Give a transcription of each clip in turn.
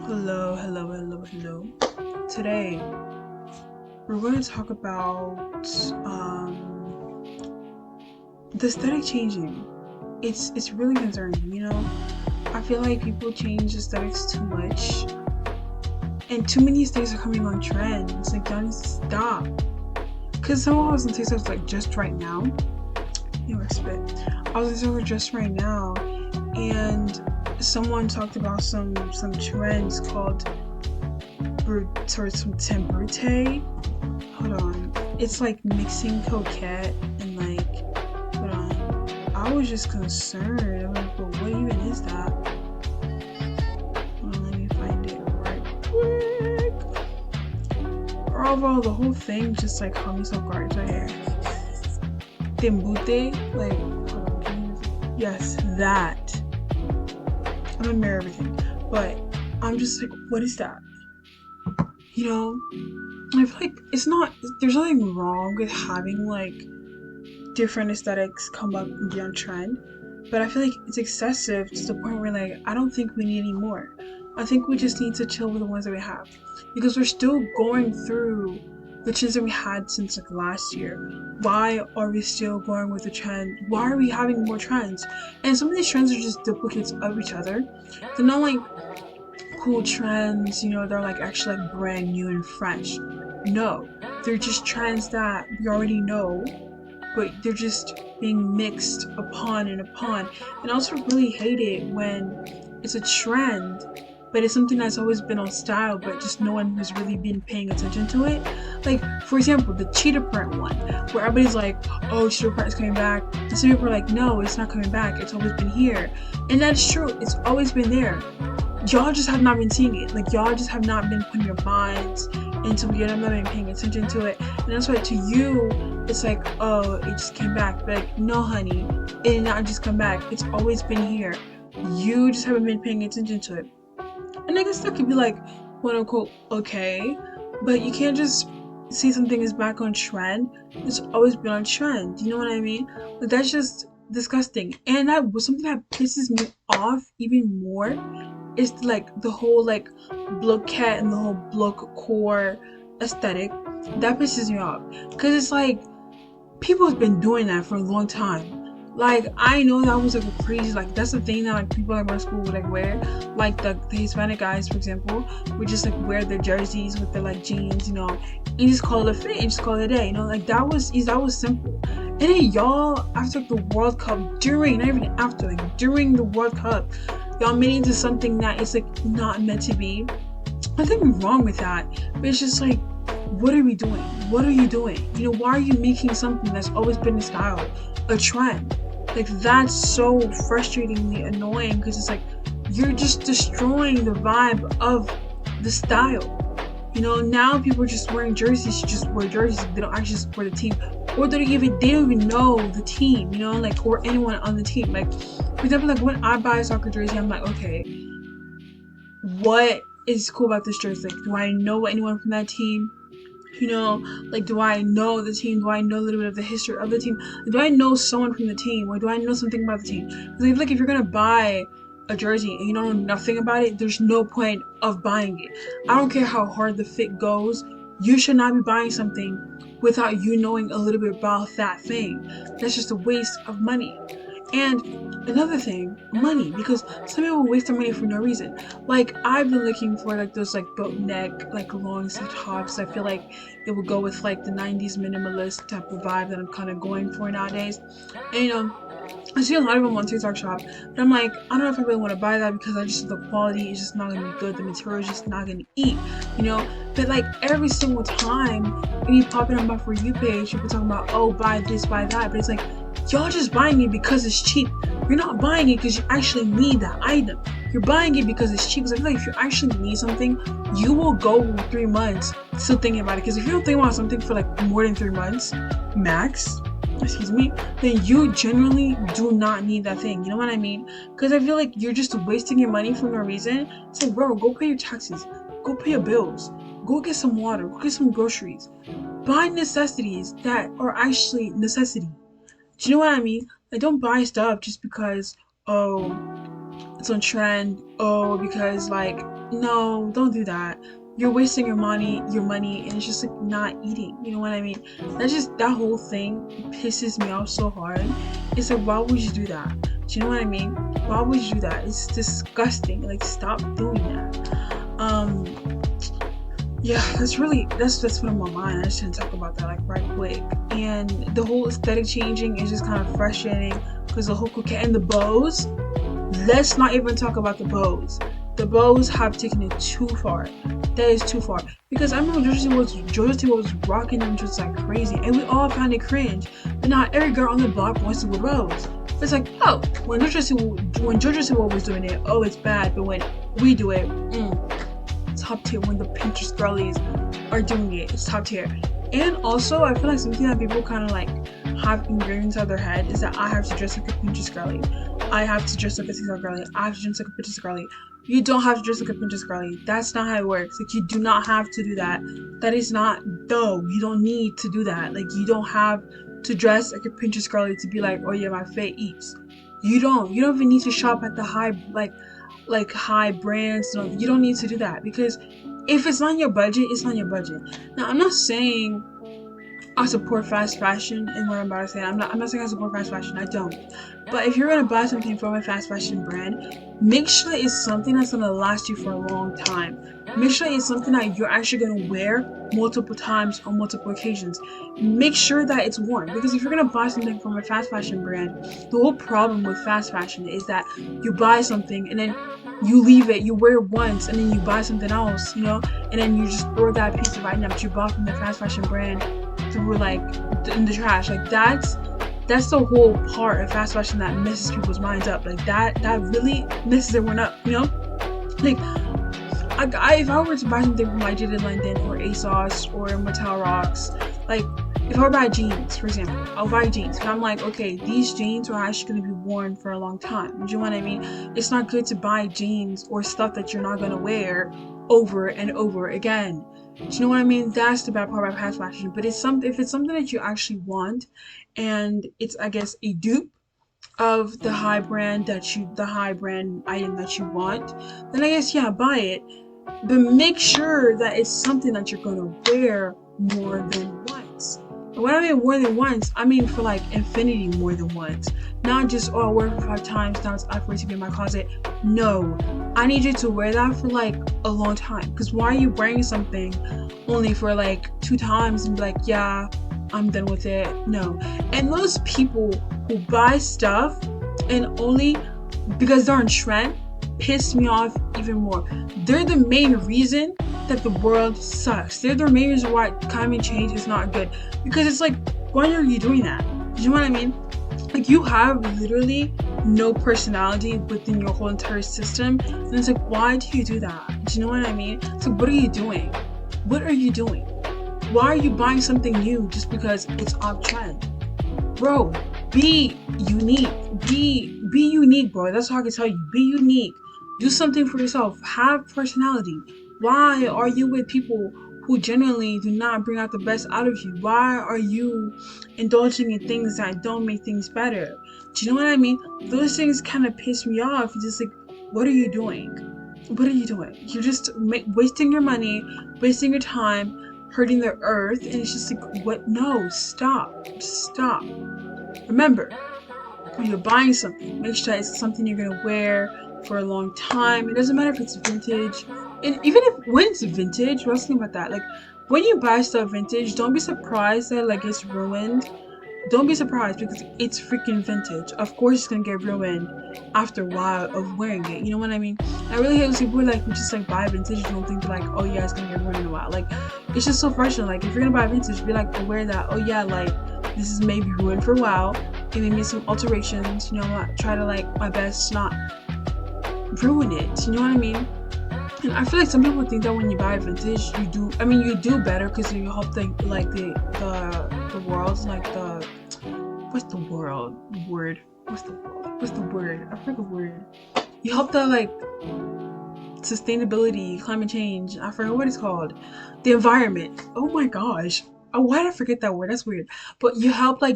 Hello, hello, hello, hello. Today we're going to talk about the aesthetic changing. It's really concerning. I feel like people change aesthetics too much, and too many aesthetics are coming on trend. It's like y'all need to stop. Cause someone was on TikTok like just right now. You know, spit. I was on TikTok just right now, and someone talked about some trends called or some tembrute. Hold on. It's like mixing coquette and like, hold on. I was just concerned. I'm like, but what even is that? Hold on, let me find it right quick. Bravo, the whole thing just like caught me so guard right here. Tembute, like, hold on, yes, that. I'm gonna mirror everything. But I'm just like, what is that? You know? I feel like it's not, there's nothing wrong with having like different aesthetics come up and be on trend, but I feel like it's excessive to the point where like I don't think we need any more. I think we just need to chill with the ones that we have because we're still going through the trends that we had since like last year. Why are we still going with the trend? Why are we having more trends? And some of these trends are just duplicates of each other. They're not like cool trends, they're like actually like brand new and fresh. No, they're just trends that we already know, but they're just being mixed upon and upon. And I also really hate it when it's a trend, but it's something that's always been on style, but just no one has really been paying attention to it. Like, for example, the cheetah print one, where everybody's like, oh, cheetah print is coming back. And some people are like, no, it's not coming back. It's always been here. And that's true. It's always been there. Y'all just have not been seeing it. Like, y'all just have not been putting your minds into it. You've not been paying attention to it. And that's why to you, it's like, oh, it just came back. But like, no, honey, it did not just come back. It's always been here. You just haven't been paying attention to it. And I guess that could be like, quote unquote, okay. But you can't just say something is back on trend. It's always been on trend. You know what I mean? Like, that's just disgusting. And that was something that pisses me off even more. It's like the whole like block cat and the whole block core aesthetic that pisses me off because it's like people have been doing that for a long time. Like, I know that was like a crazy, like that's the thing that like people like my school would like wear. Like the Hispanic guys, for example, would just like wear their jerseys with their like jeans, and just call it a fit and just call it a day. Like that was simple. And then y'all after like, the World Cup, during not even after, like during the World Cup, y'all made it into something that is like not meant to be. Nothing wrong with that, but it's just like, what are we doing? What are you doing? Why are you making something that's always been a style a trend? Like, that's so frustratingly annoying because it's like you're just destroying the vibe of the style. Now people are just wearing jerseys to just wear jerseys. They don't actually support the team, or they don't even know the team. Like, or anyone on the team. Like, for example, like when I buy a soccer jersey, I'm like, okay, what is cool about this jersey? Like, do I know anyone from that team? Like, do I know the team? Do I know a little bit of the history of the team? Do I know someone from the team? Or do I know something about the team? Because I feel like if you're gonna buy a jersey and you don't know nothing about it, there's no point of buying it. I don't care how hard the fit goes. You should not be buying something without you knowing a little bit about that thing. That's just a waste of money. And another thing, money, because some people waste their money for no reason. Like, I've been looking for like those like boat neck, like long sleeve tops. I feel like it would go with like the 90s minimalist type of vibe that I'm kind of going for nowadays. And I see a lot of them on TikTok shop, but I'm like, I don't know if I really want to buy that because I just the quality is just not gonna be good. The material is just not gonna eat, you know. But like every single time, when you pop it on my For You page, people talking about, oh, buy this, buy that, but it's like y'all just buying it because it's cheap. You're not buying it because you actually need that item. You're buying it because it's cheap. Because I feel like if you actually need something, you will go 3 months still thinking about it. Because if you don't think about something for like more than 3 months, max, excuse me, then you genuinely do not need that thing. You know what I mean? Because I feel like you're just wasting your money for no reason. So, bro, go pay your taxes, go pay your bills, go get some water, go get some groceries, buy necessities that are actually necessity. Do you know what I mean? Like, don't buy stuff just because, oh, it's on trend. Oh, because like, no, don't do that. You're wasting your money, and it's just like not eating. You know what I mean? That whole thing pisses me off so hard. It's like, why would you do that? Do you know what I mean? Why would you do that? It's disgusting. Like, stop doing that. Yeah, that's what I'm on my mind. I just didn't talk about that like right quick. And the whole aesthetic changing is just kind of frustrating because the whole coquette and the bows. Let's not even talk about the bows. The bows have taken it too far. That is too far. Because I remember Georgia T was rocking them just like crazy, and we all found it cringe. But now every girl on the block wants to wear bows. It's like, oh, when Georgia T was doing it, oh, it's bad. But when we do it, top tier. When the Pinterest girlies are doing it, it's top tier. And also, I feel like something that people kind of like have ingrained inside their head is that I have to dress like a Pinterest girly. I have to dress like a TikTok girly. I have to dress like a Pinterest girly. You don't have to dress like a Pinterest girly. That's not how it works. Like, you do not have to do that. That is not, though. You don't need to do that. Like, you don't have to dress like a Pinterest girly to be like, oh yeah, my fit eats. You don't even need to shop at the high brands. No, you don't need to do that, because if it's not your budget, it's not your budget. Now, I'm not saying I support fast fashion in what I'm about to say. I'm not saying I support fast fashion. I don't. But if you're gonna buy something from a fast fashion brand, make sure it's something that's gonna last you for a long time. Make sure it's something that you're actually gonna wear multiple times on multiple occasions. Make sure that it's worn, because if you're gonna buy something from a fast fashion brand, the whole problem with fast fashion is that you buy something and then you leave it, you wear it once, and then you buy something else, and then you just throw that piece of item that you bought from the fast fashion brand through like in the trash. Like, that's the whole part of fast fashion that messes people's minds up. Like, that really messes everyone up, like, if I were to buy something from like Jaded London or ASOS or Mattel Rocks, like, if I were to buy jeans, for example, I'll buy jeans, and I'm like, okay, these jeans are actually going to be worn for a long time. Do you know what I mean? It's not good to buy jeans or stuff that you're not going to wear over and over again. Do you know what I mean? That's the bad part about fast fashion. But if it's something that you actually want, and it's, I guess, a dupe of the high brand item that you want, then I guess, yeah, buy it. But make sure that it's something that you're gonna wear more than once. And when I mean more than once, I mean for like infinity, more than once. Not just, oh, I wear it for 5 times, now it's awkward to be in my closet. No, I need you to wear that for like a long time. Because why are you wearing something only for like 2 times and be like, yeah, I'm done with it? No. And those people who buy stuff and only because they're on trend piss me off even more. They're the main reason that the world sucks. They're the main reason why climate change is not good. Because it's like, why are you doing that? Do you know what I mean? Like, you have literally no personality within your whole entire system. And it's like, why do you do that? Do you know what I mean? So what are you doing? What are you doing? Why are you buying something new just because it's on trend? Bro, be unique. Be unique, bro. That's all I can tell you. Be unique. Do something for yourself. Have personality. Why are you with people who genuinely do not bring out the best out of you? Why are you indulging in things that don't make things better? Do you know what I mean? Those things kind of piss me off. It's just like, what are you doing? What are you doing? You're just wasting your money, wasting your time, hurting the earth, and it's just like, what? No, stop. Just stop. Remember, when you're buying something, make sure it's something you're gonna wear for a long time. It doesn't matter if it's vintage, and even when it's vintage, let's think about that. Like, when you buy stuff vintage, don't be surprised that like it's ruined. Don't be surprised, because it's freaking vintage. Of course, it's gonna get ruined after a while of wearing it. You know what I mean? I really hate those people who just like buy vintage and don't think they're like, oh yeah, it's gonna get ruined in a while. Like, it's just so frustrating. Like, if you're gonna buy vintage, be like aware that, oh yeah, like, this is maybe ruined for a while, and maybe some alterations. Try to like my best to not ruin it. You know what I mean? And I feel like some people think that when you buy vintage, you do better, because you help the world, like the word. I forgot the word. You help the like sustainability, climate change. I forgot what it's called. The environment. Oh my gosh. Oh, why did I forget that word? That's weird. But you help the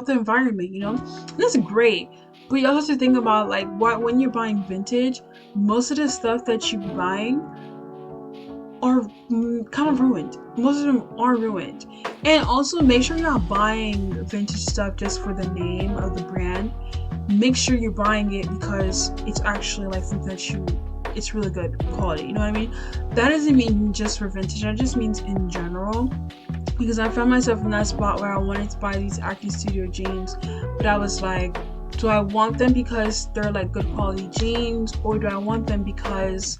environment, and that's great. But you also have to think about like what when you're buying vintage, most of the stuff that you're buying are kind of ruined. Most of them are ruined. And also make sure you're not buying vintage stuff just for the name of the brand. Make sure you're buying it because it's actually like something that it's really good quality. You know what I mean? That doesn't mean just for vintage. That just means in general. Because I found myself in that spot where I wanted to buy these Acne Studio jeans, but I was like, do I want them because they're like good quality jeans, or do I want them because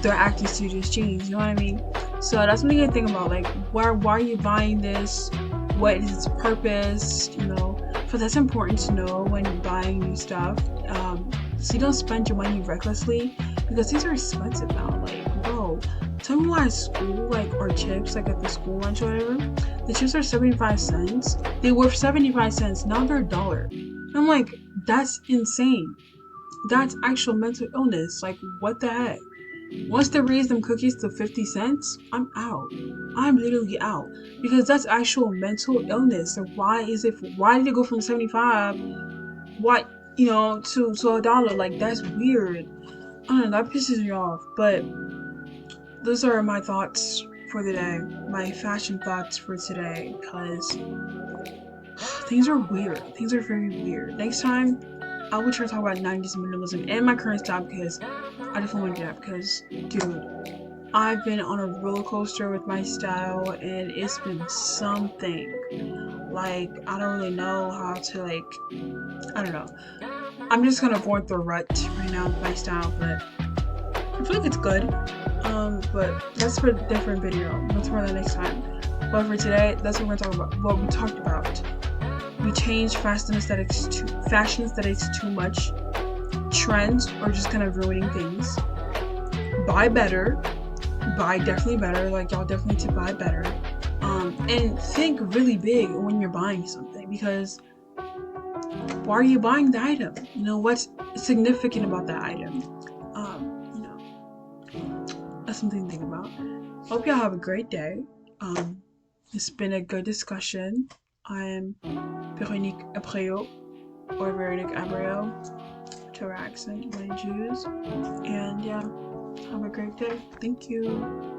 they're Acne Studios jeans? You know what I mean? So that's something you think about. Like, why are you buying this? What is its purpose? You know, so that's important to know when you're buying new stuff. So you don't spend your money recklessly because these are expensive now. Like, bro, tell me why at school, like, our chips, like at the school lunch or whatever, the chips are 75 cents. They were 75 cents, now they're $1. I'm like, that's insane. That's actual mental illness. Like, what the heck? Once they raise them cookies to 50 cents, I'm out. I'm literally out. Because that's actual mental illness. So why did it go from 75, what, to $1? Like, that's weird. I don't know, that pisses me off. But those are my thoughts for the day. My fashion thoughts for today. Because things are weird. Things are very weird. Next time, I will try to talk about 90s minimalism and my current style because I definitely want to do that because, dude, I've been on a roller coaster with my style and it's been something. Like, I don't really know how to, I don't know. I'm just kind of going through a rut right now with my style, but I feel like it's good. But that's for a different video. That's for the next time. But for today, that's what we're gonna talk about. What we talked about. We changed fashion aesthetics too much. Trends are just kind of ruining things. Buy better. Buy definitely better. Like, y'all definitely need to buy better. And think really big when you're buying something because why are you buying the item? You know, what's significant about that item? That's something to think about. Hope y'all have a great day. It's been a good discussion. I am Véronique Abreu, or Veronique Abreu, whichever accent you want to choose. And yeah, have a great day. Thank you.